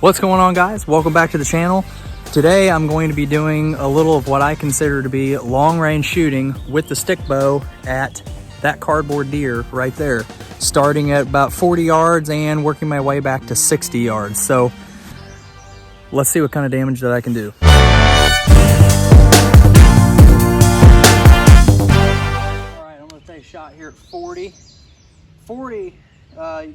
What's going on, guys? Welcome back to the channel. Today I'm going to be doing a little of what I consider to be long range shooting with the stick bow at that cardboard deer right there, starting at about 40 yards and working my way back to 60 yards. So let's see what kind of damage that I can do. All right, I'm gonna take a shot here at 40. 40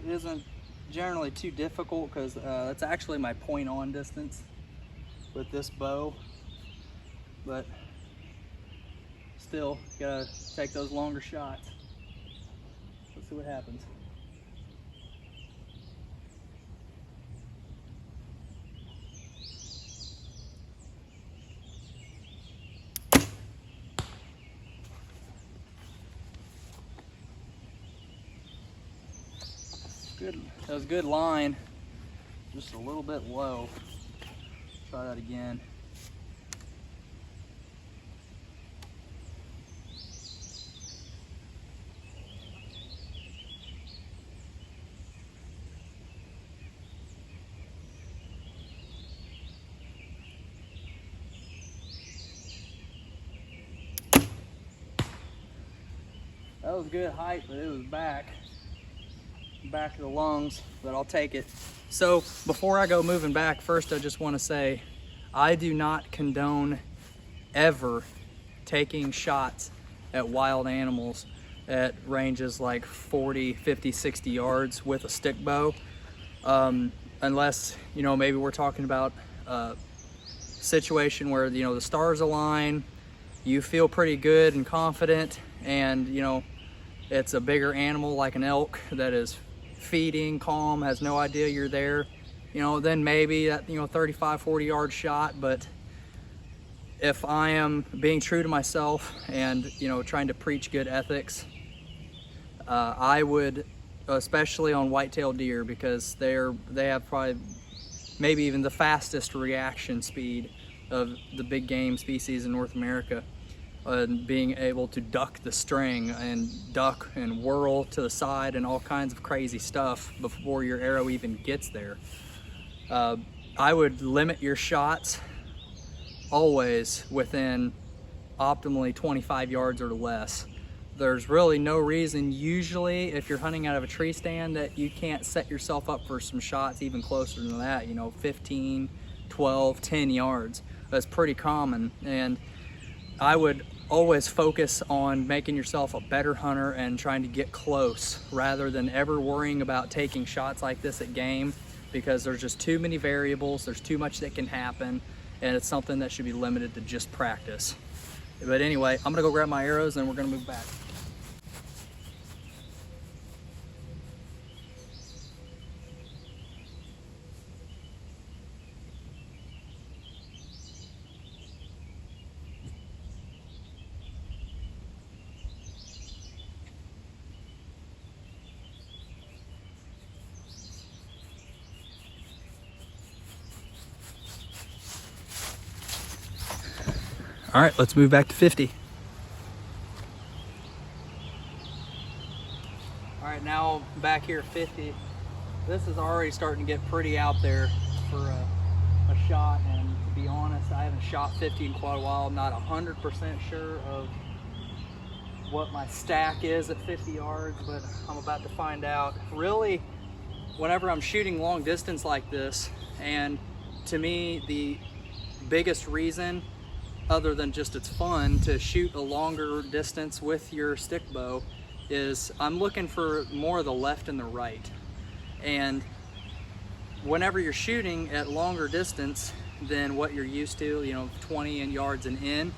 isn't generally too difficult because that's actually my point on distance with this bow, but still gotta take those longer shots. Let's see what happens. Good, that was a good line, just a little bit low. Try that again. That was good height, but it was back of the lungs, but I'll take it. So before I go moving back, first I just want to say I do not condone ever taking shots at wild animals at ranges like 40, 50, 60 yards with a stick bow, unless, you know, maybe we're talking about a situation where, you know, the stars align, you feel pretty good and confident, and, you know, it's a bigger animal like an elk that is feeding, calm, has no idea you're there, you know, then maybe that, you know, 35, 40 yard shot. But if I am being true to myself and, you know, trying to preach good ethics, I would, especially on white-tailed deer, because they have probably maybe even the fastest reaction speed of the big game species in North America. Being able to duck the string and duck and whirl to the side and all kinds of crazy stuff before your arrow even gets there. I would limit your shots always within optimally 25 yards or less. There's really no reason, usually, if you're hunting out of a tree stand, that you can't set yourself up for some shots even closer than that, you know, 15, 12, 10 yards. That's pretty common. And I would always focus on making yourself a better hunter and trying to get close rather than ever worrying about taking shots like this at game, because there's just too many variables, there's too much that can happen, and it's something that should be limited to just practice. But anyway, I'm gonna go grab my arrows and we're gonna move back. All right, let's move back to 50. All right, now back here at 50. This is already starting to get pretty out there for a shot, and to be honest, I haven't shot 50 in quite a while. I'm not 100% sure of what my stack is at 50 yards, but I'm about to find out. Really, whenever I'm shooting long distance like this, and to me, the biggest reason, other than just it's fun to shoot a longer distance with your stick bow, is I'm looking for more of the left and the right. And whenever you're shooting at longer distance than what you're used to, you know, 20 yards and in,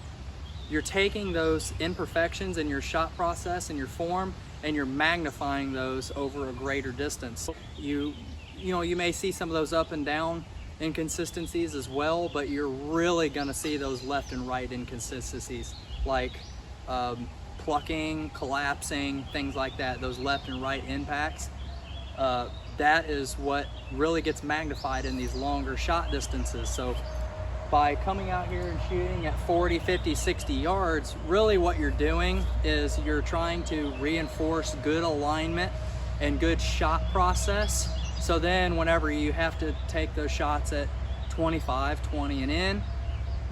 you're taking those imperfections in your shot process and your form, and you're magnifying those over a greater distance. You know, you may see some of those up and down inconsistencies as well, but you're really going to see those left and right inconsistencies, like plucking, collapsing, things like that. Those left and right impacts, that is what really gets magnified in these longer shot distances. So by coming out here and shooting at 40, 50, 60 yards, really what you're doing is you're trying to reinforce good alignment and good shot process So then whenever you have to take those shots at 25, 20 and in,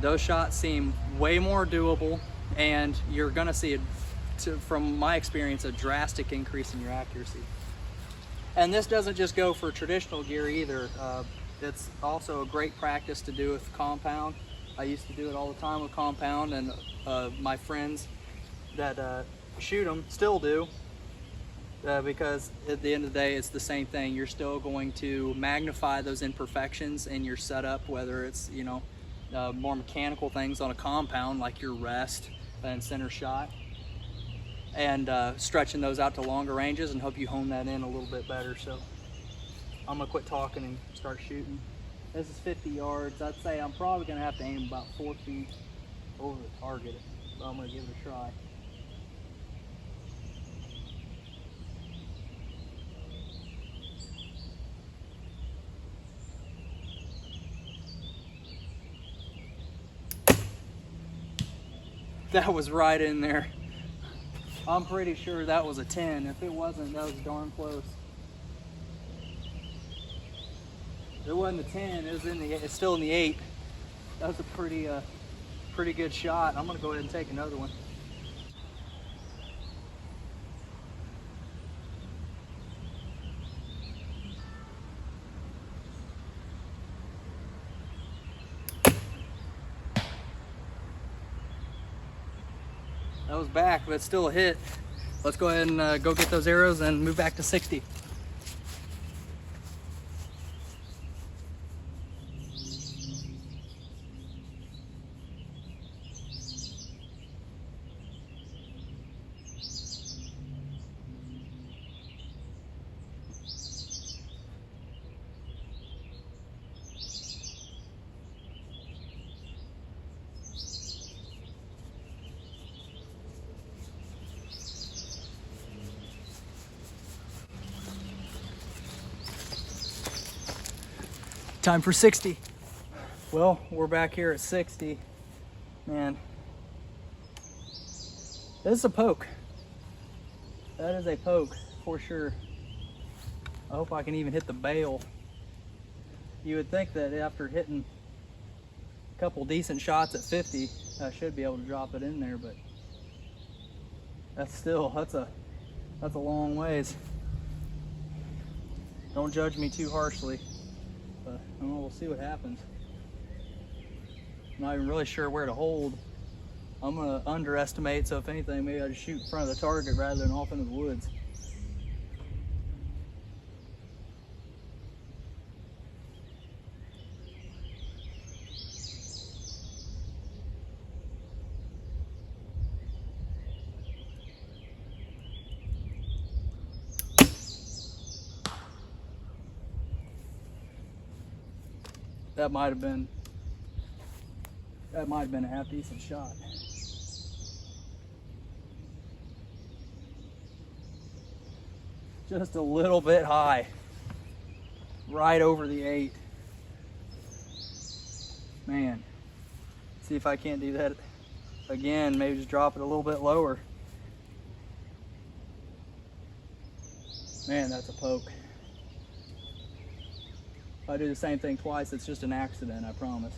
those shots seem way more doable, and you're gonna see, from my experience, a drastic increase in your accuracy. And this doesn't just go for traditional gear either. It's also a great practice to do with compound. I used to do it all the time with compound, and my friends that shoot them still do, because at the end of the day, it's the same thing. You're still going to magnify those imperfections in your setup, whether it's, you know, more mechanical things on a compound like your rest and center shot, and stretching those out to longer ranges and hope you hone that in a little bit better. So I'm gonna quit talking and start shooting. This is 50 yards. I'd say I'm probably gonna have to aim about 4 feet over the target, but I'm gonna give it a try. That was right in there. I'm pretty sure that was a 10. If it wasn't, that was darn close. It wasn't a 10. It was it's still in the 8. That was a pretty good shot. I'm gonna go ahead and take another one. That was back, but it's still a hit. Let's go ahead and go get those arrows and move back to 60. Time for 60. Well, we're back here at 60. Man, this is a poke. That is a poke for sure. I hope I can even hit the bail. You would think that after hitting a couple decent shots at 50, I should be able to drop it in there, but that's a long ways. Don't judge me too harshly. But we'll see what happens. I'm not even really sure where to hold. I'm gonna underestimate, so if anything, maybe I just shoot in front of the target rather than off into the woods. That might have been a half decent shot. Just a little bit high, right over the 8. Man, see if I can't do that again. Maybe just drop it a little bit lower. Man, that's a poke. If I do the same thing twice, it's just an accident, I promise.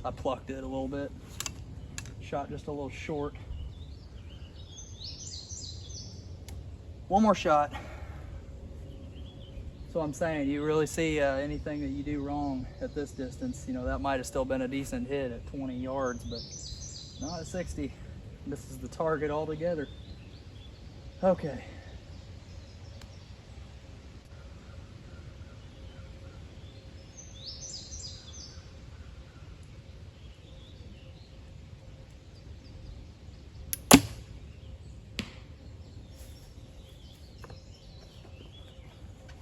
I plucked it a little bit. Shot just a little short. One more shot. So I'm saying, you really see anything that you do wrong at this distance, you know, that might have still been a decent hit at 20 yards, but not at 60. This is the target altogether. Okay.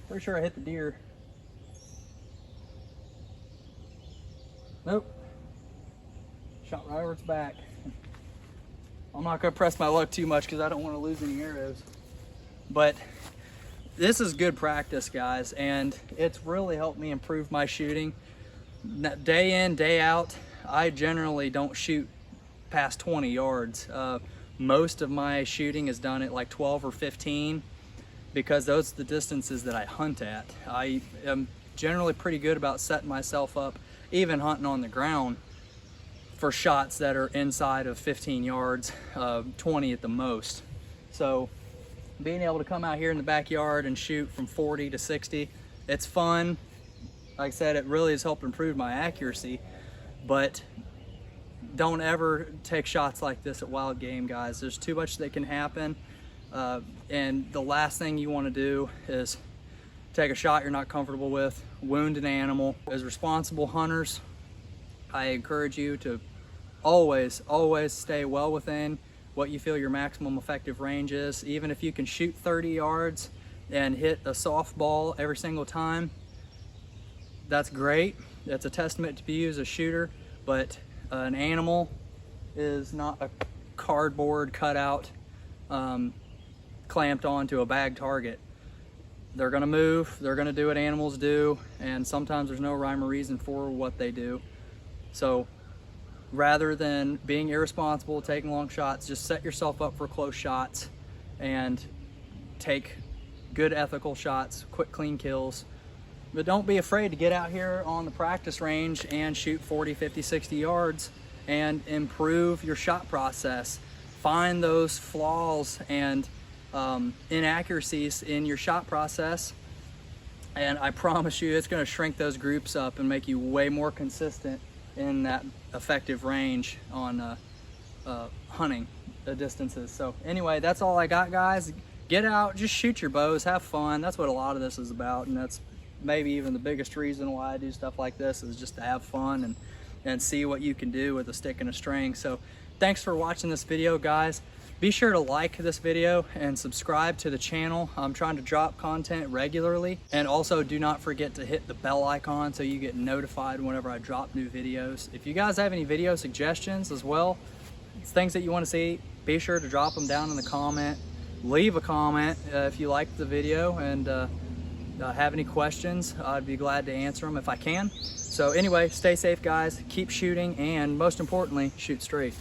Pretty sure I hit the deer. Nope. Shot right over its back. I'm not gonna press my luck too much because I don't want to lose any arrows. But this is good practice, guys, and it's really helped me improve my shooting. Day in, day out, I generally don't shoot past 20 yards. Most of my shooting is done at like 12 or 15 because those are the distances that I hunt at. I am generally pretty good about setting myself up, even hunting on the ground, for shots that are inside of 15 yards, 20 at the most. So being able to come out here in the backyard and shoot from 40 to 60, it's fun. Like I said, it really has helped improve my accuracy, but don't ever take shots like this at wild game, guys. There's too much that can happen, and the last thing you want to do is take a shot you're not comfortable with, wound an animal. As responsible hunters, I encourage you to always stay well within what you feel your maximum effective range is. Even if you can shoot 30 yards and hit a softball every single time, that's great. That's a testament to you as a shooter, but an animal is not a cardboard cutout clamped onto a bag target. They're gonna move, they're gonna do what animals do, and sometimes there's no rhyme or reason for what they do. So rather than being irresponsible, taking long shots, just set yourself up for close shots and take good ethical shots, quick clean kills. But don't be afraid to get out here on the practice range and shoot 40, 50, 60 yards and improve your shot process. Find those flaws and inaccuracies in your shot process, and I promise you it's going to shrink those groups up and make you way more consistent in that effective range on hunting distances. So anyway, that's all I got, guys. Get out, just shoot your bows, have fun. That's what a lot of this is about, and that's maybe even the biggest reason why I do stuff like this, is just to have fun and see what you can do with a stick and a string. So thanks for watching this video, guys. Be sure to like this video and subscribe to the channel. I'm trying to drop content regularly, and also do not forget to hit the bell icon so you get notified whenever I drop new videos. If you guys have any video suggestions as well, things that you want to see, be sure to drop them down in the comment. Leave a comment if you liked the video, and have any questions, I'd be glad to answer them if I can. So anyway, stay safe, guys, keep shooting, and most importantly, shoot straight.